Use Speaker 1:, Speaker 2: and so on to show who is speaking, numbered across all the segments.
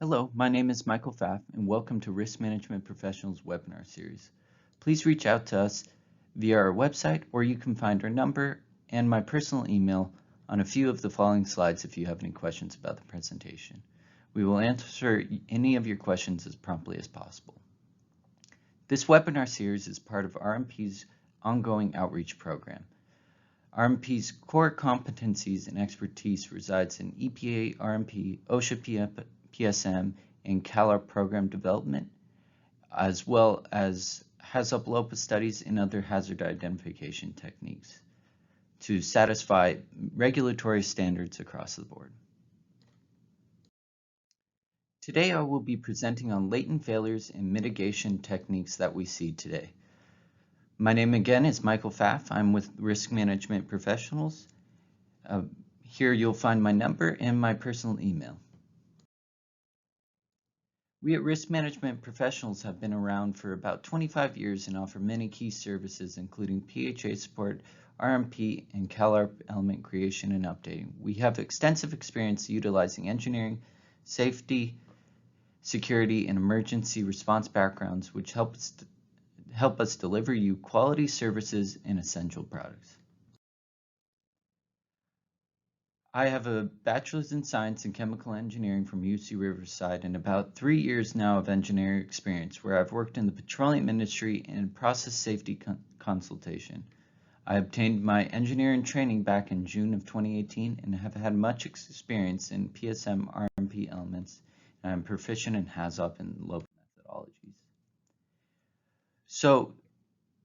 Speaker 1: Hello, my name is Michael Pfaff, and welcome to Risk Management Professionals webinar series. Please reach out to us via our website, or you can find our number and my personal email on a few of the following slides if you have any questions about the presentation. We will answer any of your questions as promptly as possible. This webinar series is part of RMP's ongoing outreach program. RMP's core competencies and expertise resides in EPA, RMP, OSHA PSM, and CalARP program development, as well as HAZOP LOPA studies and other hazard identification techniques to satisfy regulatory standards across the board. Today I will be presenting on latent failures and mitigation techniques that we see today. My name again is Michael Pfaff. I'm with Risk Management Professionals. Here you'll find my number and my personal email. We at Risk Management Professionals have been around for about 25 years and offer many key services including PHA support, RMP, and CalARP element creation and updating. We have extensive experience utilizing engineering, safety, security, and emergency response backgrounds which help us deliver you quality services and essential products. I have a bachelor's in science and chemical engineering from UC Riverside and about 3 years now of engineering experience where I've worked in the petroleum industry and process safety consultation. I obtained my engineering training back in June of 2018 and have had much experience in PSM RMP elements, and I'm proficient in HAZOP and LOPA methodologies. So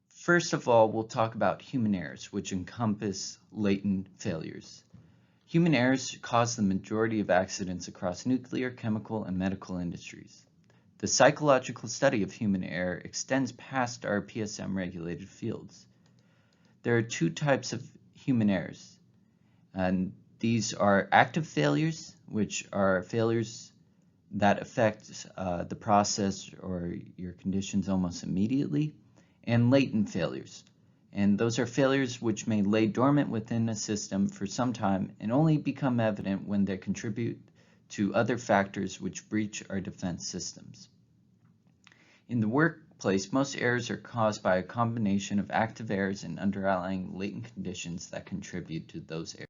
Speaker 1: first of all, we'll talk about human errors, which encompass latent failures. Human errors cause the majority of accidents across nuclear, chemical, and medical industries. The psychological study of human error extends past our PSM-regulated fields. There are two types of human errors, and these are active failures, which are failures that affect the process or your conditions almost immediately, and latent failures. And those are failures which may lay dormant within a system for some time and only become evident when they contribute to other factors which breach our defense systems. In the workplace, most errors are caused by a combination of active errors and underlying latent conditions that contribute to those errors.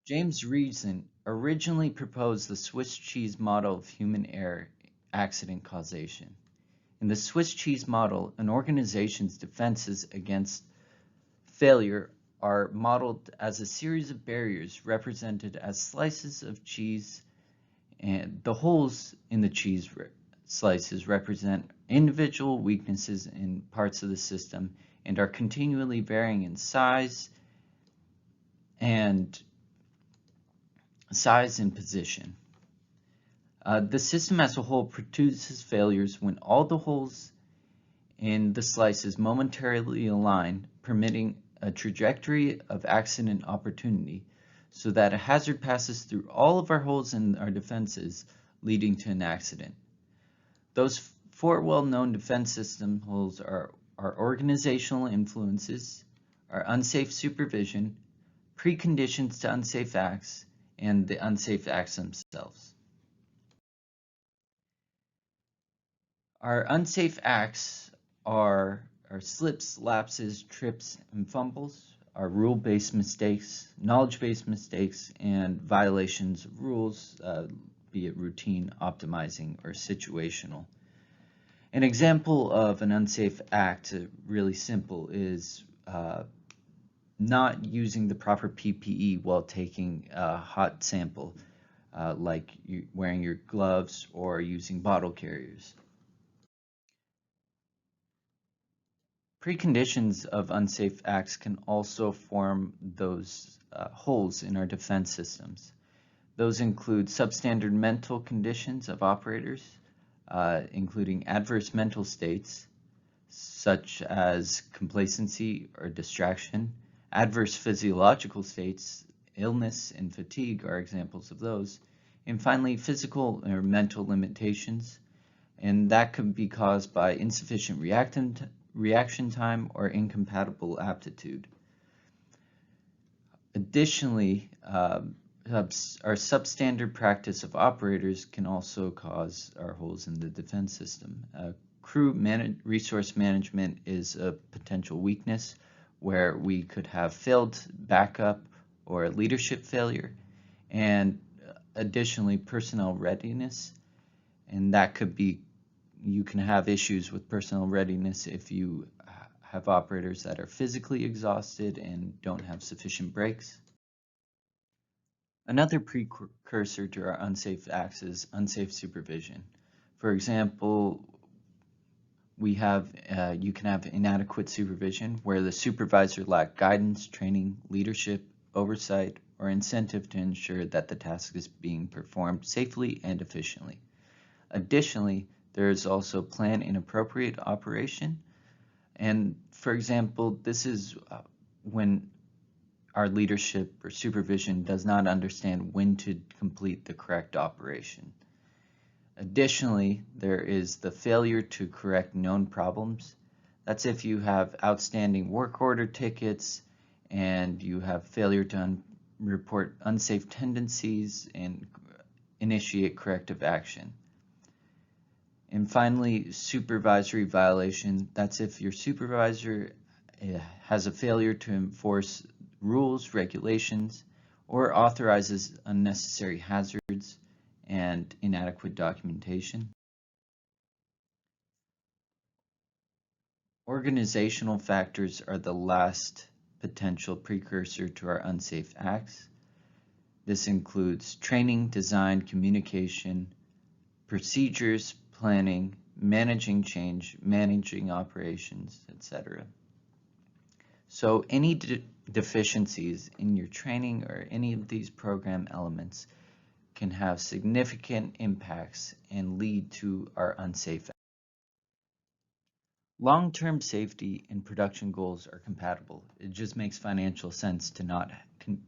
Speaker 1: James Reason originally proposed the Swiss cheese model of human error accident causation. In the Swiss cheese model, an organization's defenses against failure are modeled as a series of barriers represented as slices of cheese, and the holes in the cheese slices represent individual weaknesses in parts of the system and are continually varying in size and position. The system as a whole produces failures when all the holes in the slices momentarily align, permitting a trajectory of accident opportunity so that a hazard passes through all of our holes in our defenses, leading to an accident. Those four well-known defense system holes are our organizational influences, our unsafe supervision, preconditions to unsafe acts, and the unsafe acts themselves. Our unsafe acts are our slips, lapses, trips, and fumbles, our rule-based mistakes, knowledge-based mistakes, and violations of rules, be it routine, optimizing, or situational. An example of an unsafe act, really simple, is not using the proper PPE while taking a hot sample, like wearing your gloves or using bottle carriers. Preconditions of unsafe acts can also form those holes in our defense systems. Those include substandard mental conditions of operators, including adverse mental states, such as complacency or distraction. Adverse physiological states, illness and fatigue are examples of those. And finally, physical or mental limitations, and that could be caused by insufficient reaction time or incompatible aptitude. Additionally, our substandard practice of operators can also cause our holes in the defense system. Crew resource management is a potential weakness where we could have failed backup or leadership failure, and additionally personnel readiness, and that could be, you can have issues with personnel readiness if you have operators that are physically exhausted and don't have sufficient breaks. Another precursor to our unsafe acts is unsafe supervision. For example, you can have inadequate supervision where the supervisor lacks guidance, training, leadership, oversight, or incentive to ensure that the task is being performed safely and efficiently. Additionally, there is also planned inappropriate operation. And for example, this is when our leadership or supervision does not understand when to complete the correct operation. Additionally, there is the failure to correct known problems. That's if you have outstanding work order tickets and you have failure to report unsafe tendencies and initiate corrective action. And finally, supervisory violation. That's if your supervisor has a failure to enforce rules, regulations, or authorizes unnecessary hazards and inadequate documentation. Organizational factors are the last potential precursor to our unsafe acts. This includes training, design, communication, procedures, planning, managing change, managing operations, etc. So any deficiencies in your training or any of these program elements can have significant impacts and lead to our unsafe acts. Long-term safety and production goals are compatible. It just makes financial sense to not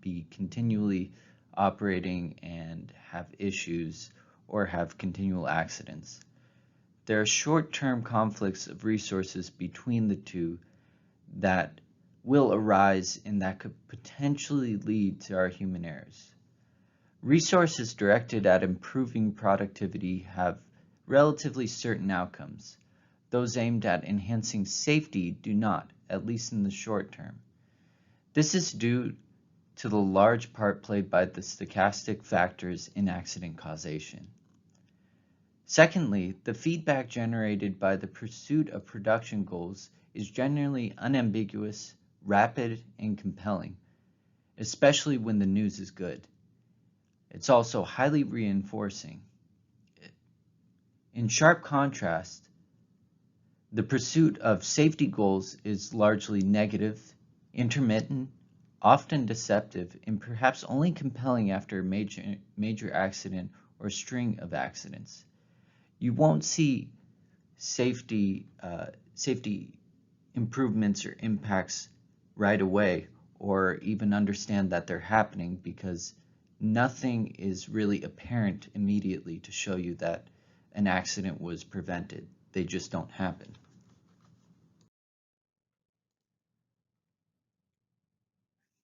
Speaker 1: be continually operating and have issues or have continual accidents. There are short-term conflicts of resources between the two that will arise and that could potentially lead to our human errors. Resources directed at improving productivity have relatively certain outcomes. Those aimed at enhancing safety do not, at least in the short term. This is due to the large part played by the stochastic factors in accident causation. Secondly, the feedback generated by the pursuit of production goals is generally unambiguous, rapid, and compelling, especially when the news is good. It's also highly reinforcing. In sharp contrast, the pursuit of safety goals is largely negative, intermittent, often deceptive, and perhaps only compelling after a major accident or string of accidents. You won't see safety improvements or impacts right away or even understand that they're happening because nothing is really apparent immediately to show you that an accident was prevented. They just don't happen.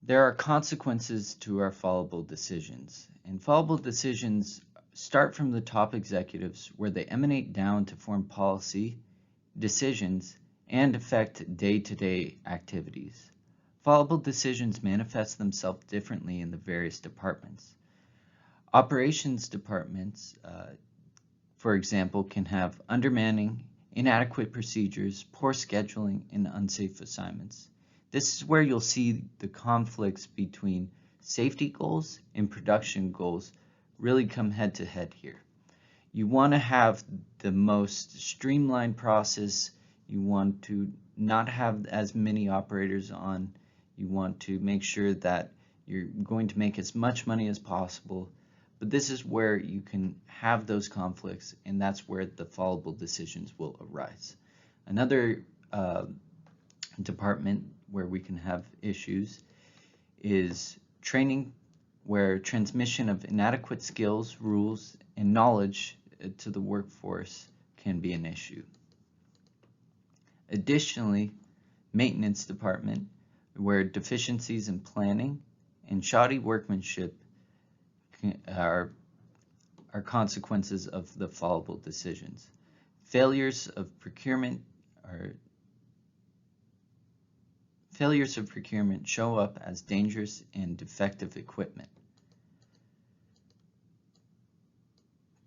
Speaker 1: There are consequences to our fallible decisions, and fallible decisions start from the top executives where they emanate down to form policy, decisions, and affect day-to-day activities. Fallible decisions manifest themselves differently in the various departments. Operations departments, for example, can have undermanning, inadequate procedures, poor scheduling, and unsafe assignments. This is where you'll see the conflicts between safety goals and production goals really come head to head here. You want to have the most streamlined process. You want to not have as many operators on. You want to make sure that you're going to make as much money as possible. But this is where you can have those conflicts, and that's where the fallible decisions will arise. Another department where we can have issues is training, where transmission of inadequate skills, rules, and knowledge to the workforce can be an issue. Additionally, maintenance department, where deficiencies in planning and shoddy workmanship are consequences of the followable decisions. Failures of procurement show up as dangerous and defective equipment.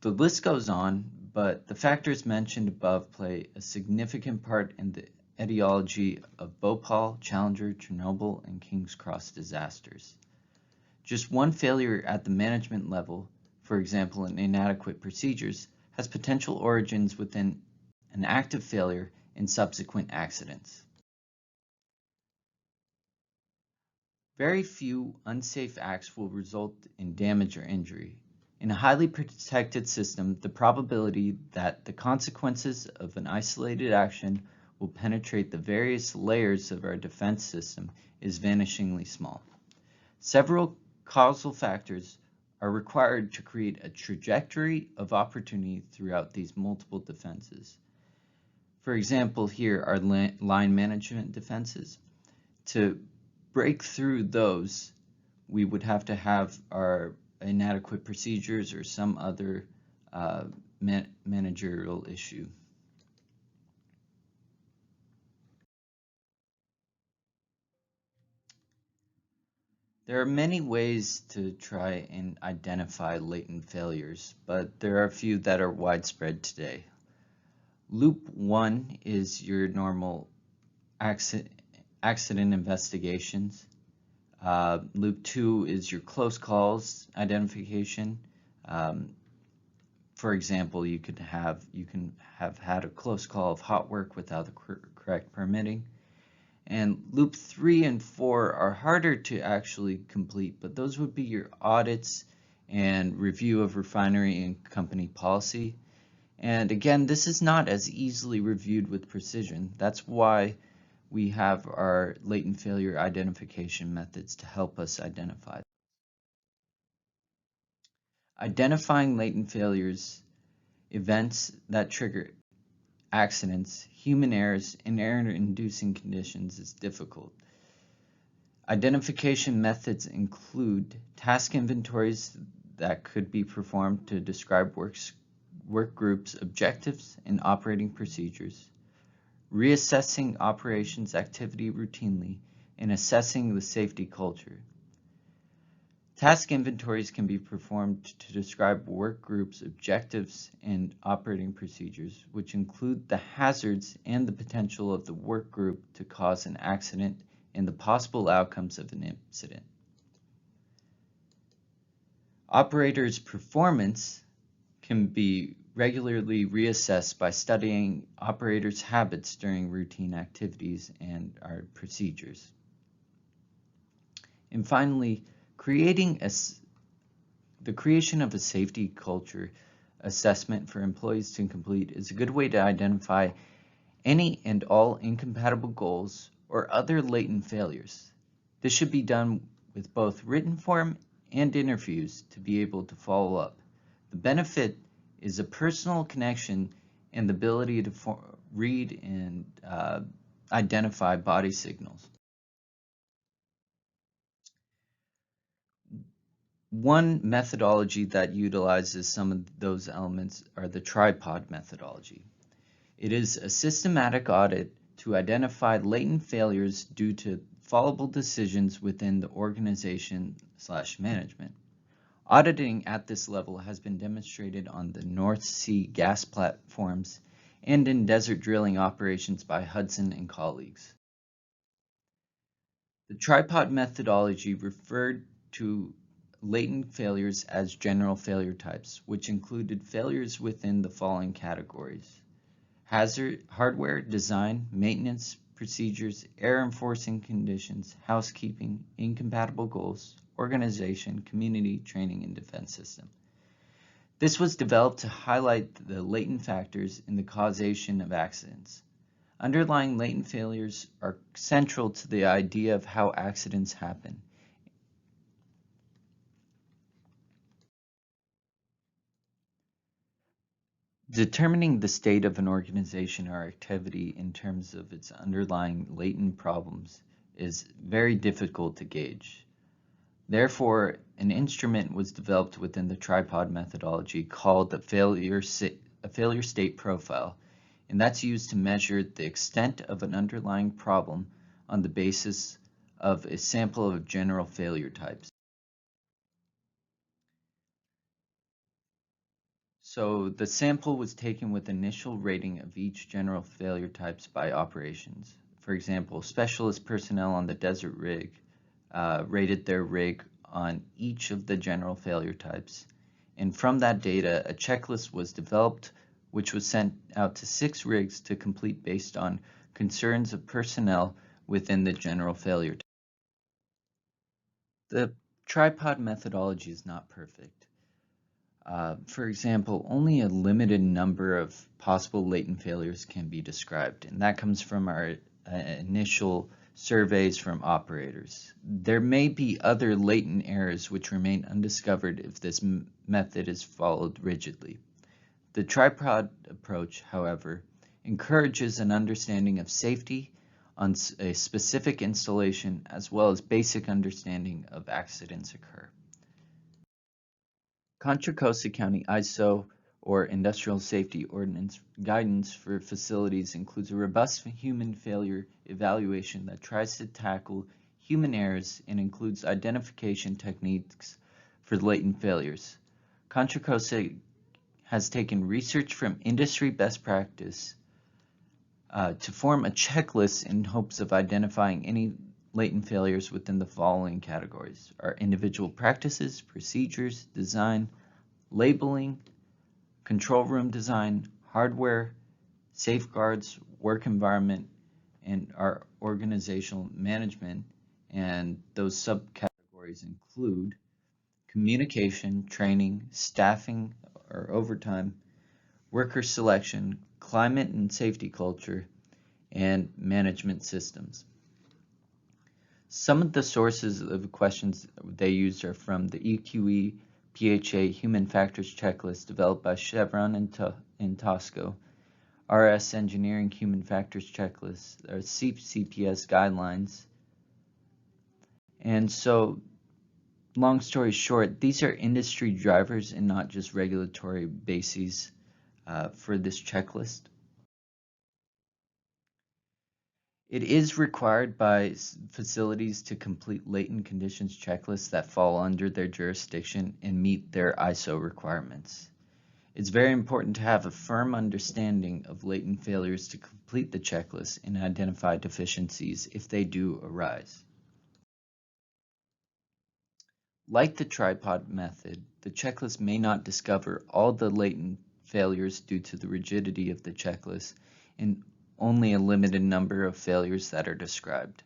Speaker 1: The list goes on, but the factors mentioned above play a significant part in the etiology of Bhopal, Challenger, Chernobyl, and King's Cross disasters. Just one failure at the management level, for example, in inadequate procedures, has potential origins within an active failure in subsequent accidents. Very few unsafe acts will result in damage or injury. In a highly protected system, the probability that the consequences of an isolated action will penetrate the various layers of our defense system is vanishingly small. Several causal factors are required to create a trajectory of opportunity throughout these multiple defenses. For example, here are line management defenses. To break through those, we would have to have our inadequate procedures or some other managerial issue. There are many ways to try and identify latent failures, but there are a few that are widespread today. Loop 1 is your normal accident investigations. Loop 2 is your close calls identification. For example, you can have had a close call of hot work without the correct permitting. And loop 3 and 4 are harder to actually complete, but those would be your audits and review of refinery and company policy. And again, this is not as easily reviewed with precision. That's why we have our latent failure identification methods to help us identify. Identifying latent failures, events that trigger accidents, human errors, and error-inducing conditions is difficult. Identification methods include task inventories that could be performed to describe work groups' objectives and operating procedures, reassessing operations activity routinely, and assessing the safety culture. Task inventories can be performed to describe work groups' objectives and operating procedures, which include the hazards and the potential of the work group to cause an accident and the possible outcomes of an incident. Operators' performance can be regularly reassessed by studying operators' habits during routine activities and our procedures. And finally, the creation of a safety culture assessment for employees to complete is a good way to identify any and all incompatible goals or other latent failures. This should be done with both written form and interviews to be able to follow up. The benefit is a personal connection and the ability to read and identify body signals. One methodology that utilizes some of those elements are the tripod methodology. It is a systematic audit to identify latent failures due to fallable decisions within the organization/management. Auditing at this level has been demonstrated on the North Sea gas platforms and in desert drilling operations by Hudson and colleagues. The tripod methodology referred to latent failures as general failure types, which included failures within the following categories: hardware, design, maintenance, procedures, error-enforcing conditions, housekeeping, incompatible goals, organization, community, training, and defense system. This was developed to highlight the latent factors in the causation of accidents. Underlying latent failures are central to the idea of how accidents happen. Determining the state of an organization or activity in terms of its underlying latent problems is very difficult to gauge. Therefore, an instrument was developed within the tripod methodology called a failure state profile, and that's used to measure the extent of an underlying problem on the basis of a sample of general failure types. So the sample was taken with initial rating of each general failure types by operations. For example, specialist personnel on the desert rig rated their rig on each of the general failure types. And from that data, a checklist was developed, which was sent out to 6 rigs to complete based on concerns of personnel within the general failure type. The tripod methodology is not perfect. For example, only a limited number of possible latent failures can be described, and that comes from our initial surveys from operators. There may be other latent errors which remain undiscovered if this method is followed rigidly. The tripod approach, however, encourages an understanding of safety on a specific installation as well as basic understanding of accidents occur. Contra Costa County ISO or Industrial Safety Ordinance guidance for facilities includes a robust human failure evaluation that tries to tackle human errors and includes identification techniques for latent failures. Contra Costa has taken research from industry best practice to form a checklist in hopes of identifying any latent failures within the following categories: are individual practices, procedures, design, labeling, control room design, hardware, safeguards, work environment, and our organizational management. And those subcategories include communication, training, staffing or overtime, worker selection, climate and safety culture, and management systems. Some of the sources of questions they used are from the EQE PHA Human Factors Checklist developed by Chevron and Tosco, RS Engineering Human Factors Checklist, or CPS guidelines. And so, long story short, these are industry drivers and not just regulatory bases for this checklist. It is required by facilities to complete latent conditions checklists that fall under their jurisdiction and meet their ISO requirements. It's very important to have a firm understanding of latent failures to complete the checklist and identify deficiencies if they do arise. Like the tripod method, the checklist may not discover all the latent failures due to the rigidity of the checklist and only a limited number of failures that are described.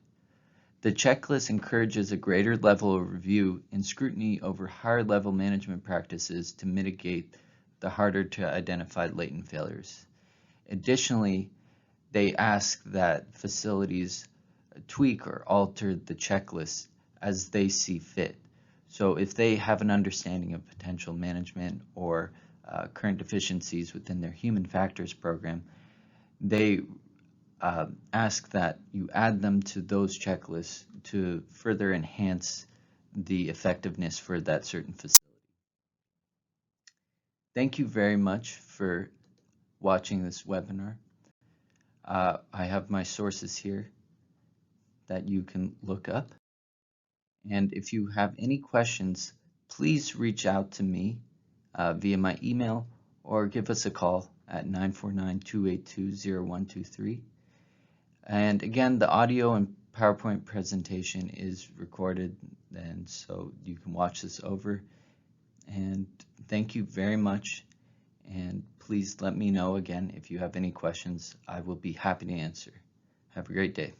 Speaker 1: The checklist encourages a greater level of review and scrutiny over higher level management practices to mitigate the harder to identify latent failures. Additionally, they ask that facilities tweak or alter the checklist as they see fit. So if they have an understanding of potential management or current deficiencies within their human factors program, they ask that you add them to those checklists to further enhance the effectiveness for that certain facility. Thank you very much for watching this webinar. I have my sources here that you can look up. And if you have any questions, please reach out to me via my email or give us a call at 949-282-0123. And again, the audio and PowerPoint presentation is recorded, and so you can watch this over. And thank you very much. And please let me know again if you have any questions. I will be happy to answer. Have a great day.